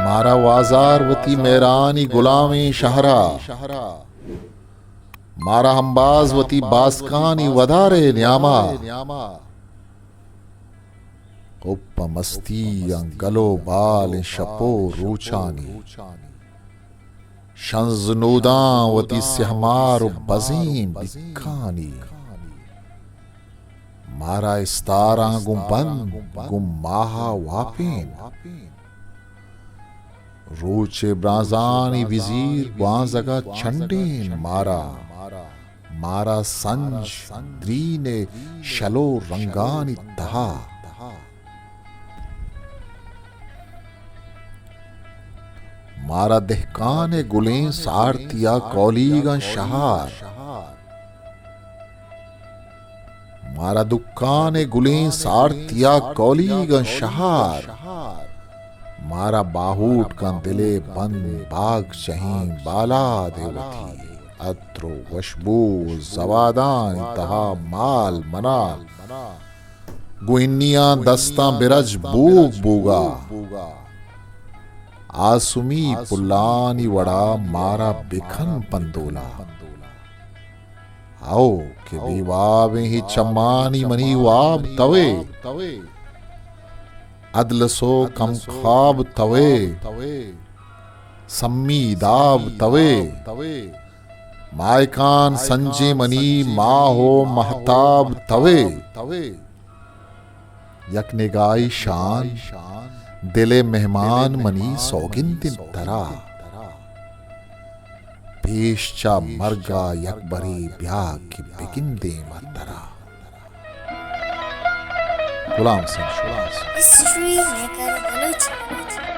मारा वाजार वती मेरानी गुलामी शहरा, मारा हमबाज वती बासकानी वदारे न्यामा, उप्प मस्ती गलो बाल शपो रूचानी, शंजनूदा वती सहमार बजीम बिखानी, मारा इस्तारा गुम्बन गुम माहा वापिन, रोचे ब्राजानी विजीर वाजगा चंडेन मारा, मारा संज द्रीने शलो रंगानी तहा, मारा दहकाने गुलें सारतिया कौलीगा शहार, मारा दुकाने गुलें सारतिया कौलीगा शहार, मारा बाहूट का दिले बंद बाग चहीं बाला देवथी, अत्रो वशबू जवादान तहा माल मनाल, गुइन्निया दस्ता बिरज बूग बूगा, आसुमी पुल्लानी वड़ा मारा बिखन पंदोला, आओ के दीवाबे ही चम्मानी मनी वाब तवे, अदलसो कम खाब तवे, सम्मी दाब तवे, मायकान संजे मनी माहो महताब तवे, यकनिगाई शान दिले मेहमान मनी सौगिंदिन तरा, पेशचा मरगा यकबरी ब्याह की बिगिंदे मतरा। गुलाम सिंह History Maker Balochi.